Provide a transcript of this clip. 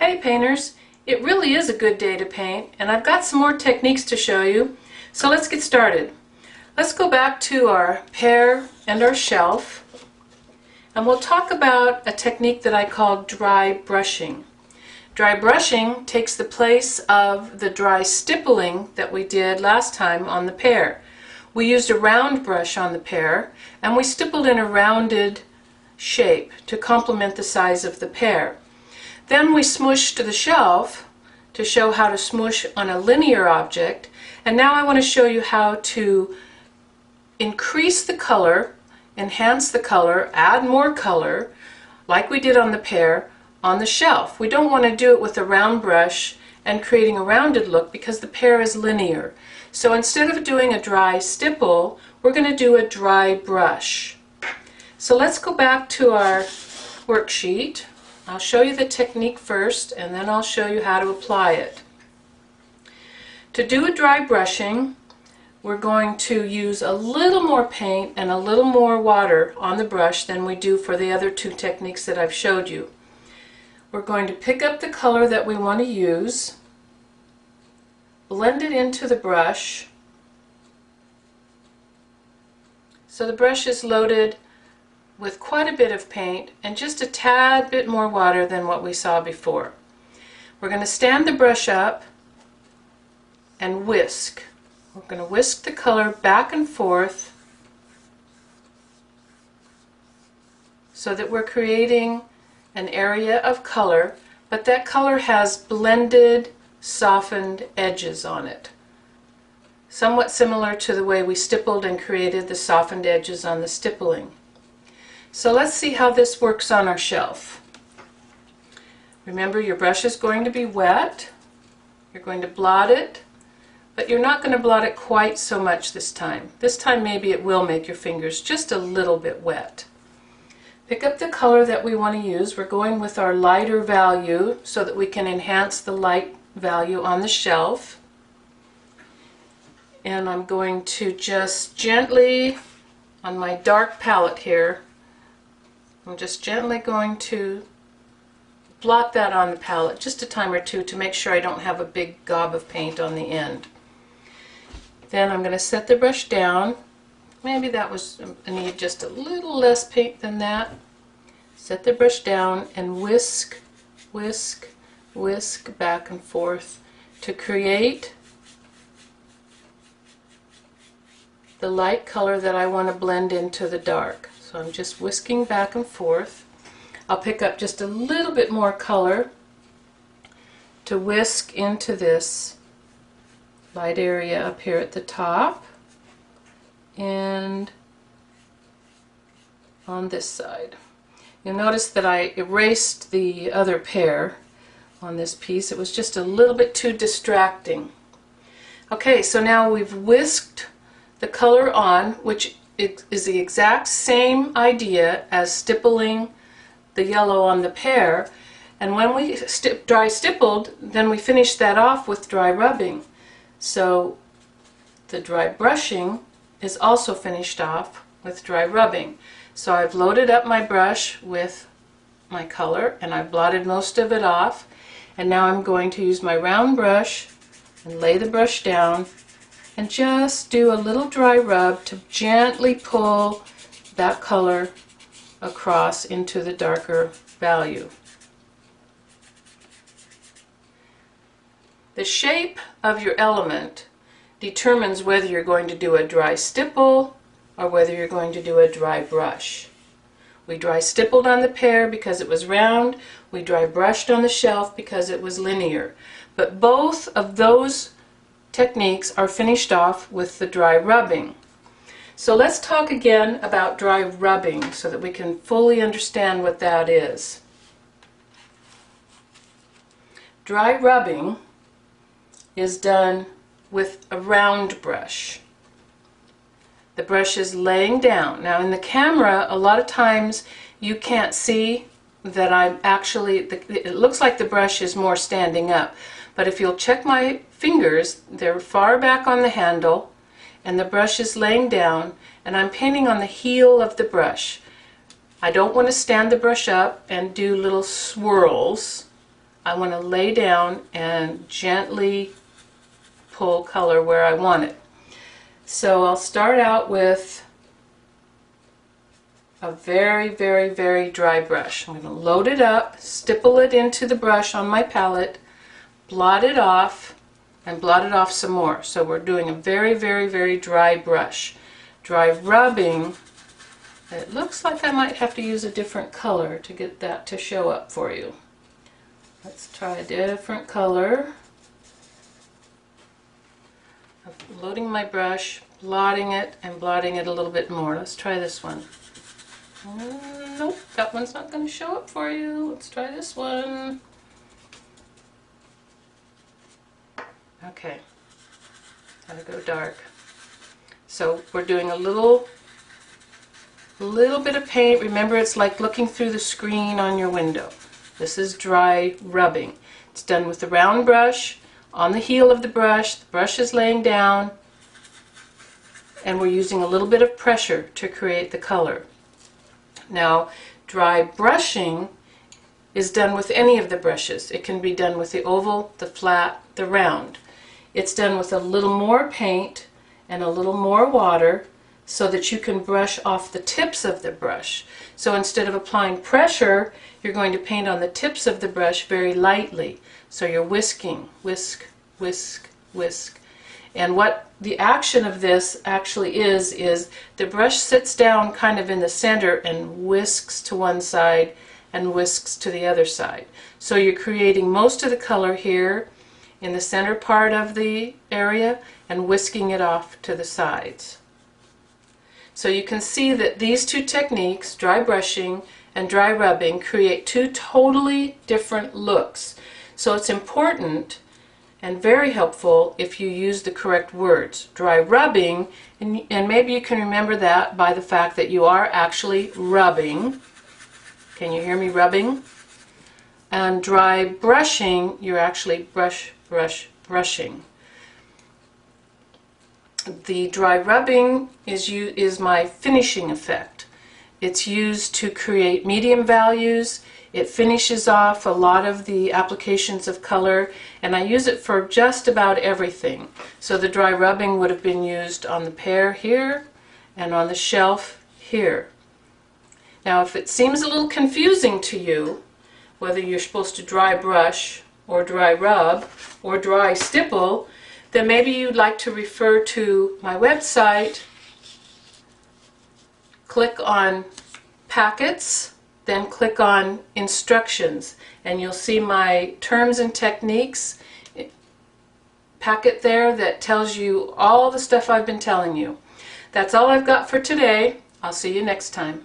Hey painters, it really is a good day to paint, and I've got some more techniques to show you, so let's get started. Let's go back to our pear and our shelf, and we'll talk about a technique that I call dry brushing. Dry brushing takes the place of the dry stippling that we did last time on the pear. We used a round brush on the pear, and we stippled in a rounded shape to complement the size of the pear. Then we smooshed the shelf to show how to smoosh on a linear object, and now I want to show you how to increase the color, enhance the color, add more color, like we did on the pear, on the shelf. We don't want to do it with a round brush and creating a rounded look because the pear is linear. So instead of doing a dry stipple, we're going to do a dry brush. So let's go back to our worksheet. I'll show you the technique first, and then I'll show you how to apply it. To do a dry brushing, we're going to use a little more paint and a little more water on the brush than we do for the other two techniques that I've showed you. We're going to pick up the color that we want to use, blend it into the brush. So the brush is loaded with quite a bit of paint and just a tad bit more water than what we saw before. We're going to stand the brush up and whisk. We're going to whisk the color back and forth so that we're creating an area of color, but that color has blended, softened edges on it. Somewhat similar to the way we stippled and created the softened edges on the stippling. So let's see how this works on our shelf. Remember, your brush is going to be wet. You're going to blot it, but you're not going to blot it quite so much this time. This time maybe it will make your fingers just a little bit wet. Pick up the color that we want to use. We're going with our lighter value so that we can enhance the light value on the shelf. And I'm going to just gently, on my dark palette here, I'm just gently going to blot that on the palette just a time or two to make sure I don't have a big gob of paint on the end. Then I'm going to set the brush down. Maybe that was, I need just a little less paint than that. Set the brush down and whisk, whisk, whisk back and forth to create the light color that I want to blend into the dark. So I'm just whisking back and forth. I'll pick up just a little bit more color to whisk into this light area up here at the top and on this side. You'll notice that I erased the other pear on this piece. It was just a little bit too distracting. Okay, so now we've whisked the color on, which is the exact same idea as stippling the yellow on the pear, and when we dry stippled, then we finish that off with dry rubbing. So the dry brushing is also finished off with dry rubbing. So I've loaded up my brush with my color and I've blotted most of it off, and now I'm going to use my round brush and lay the brush down and just do a little dry rub to gently pull that color across into the darker value. The shape of your element determines whether you're going to do a dry stipple or whether you're going to do a dry brush. We dry stippled on the pear because it was round, we dry brushed on the shelf because it was linear. But both of those techniques are finished off with the dry rubbing. So let's talk again about dry rubbing so that we can fully understand what that is. Dry rubbing is done with a round brush. The brush is laying down. Now in the camera, a lot of times you can't see that I'm actually, it looks like the brush is more standing up. But if you'll check my fingers, they're far back on the handle and the brush is laying down, and I'm painting on the heel of the brush. I don't want to stand the brush up and do little swirls. I want to lay down and gently pull color where I want it. So I'll start out with a very, very, very dry brush. I'm going to load it up, stipple it into the brush on my palette, blot it off, and blot it off some more. So we're doing a very, very, very dry brush. Dry rubbing. It looks like I might have to use a different color to get that to show up for you. Let's try a different color. I'm loading my brush, blotting it, and blotting it a little bit more. Let's try this one. Nope, that one's not going to show up for you. Let's try this one. Okay, gotta go dark. So we're doing a little bit of paint. Remember, it's like looking through the screen on your window. This is dry rubbing. It's done with the round brush on the heel of the brush is laying down, and we're using a little bit of pressure to create the color. Now, dry brushing is done with any of the brushes. It can be done with the oval, the flat, the round. It's done with a little more paint and a little more water so that you can brush off the tips of the brush. So instead of applying pressure, you're going to paint on the tips of the brush very lightly. So you're whisking, whisk, whisk, whisk. And what the action of this actually is the brush sits down kind of in the center and whisks to one side and whisks to the other side. So you're creating most of the color here in the center part of the area and whisking it off to the sides. So you can see that these two techniques, dry brushing and dry rubbing, create two totally different looks. So it's important and very helpful if you use the correct words. Dry rubbing, and maybe you can remember that by the fact that you are actually rubbing. Can you hear me rubbing? And dry brushing, you're actually brushing. The dry rubbing is my finishing effect. It's used to create medium values. It finishes off a lot of the applications of color, and I use it for just about everything. So the dry rubbing would have been used on the pear here and on the shelf here. Now, if it seems a little confusing to you, whether you're supposed to dry brush or dry rub or dry stipple, then maybe you'd like to refer to my website, click on Packets, then click on Instructions, and you'll see my terms and techniques packet there that tells you all the stuff I've been telling you. That's all I've got for today. I'll see you next time.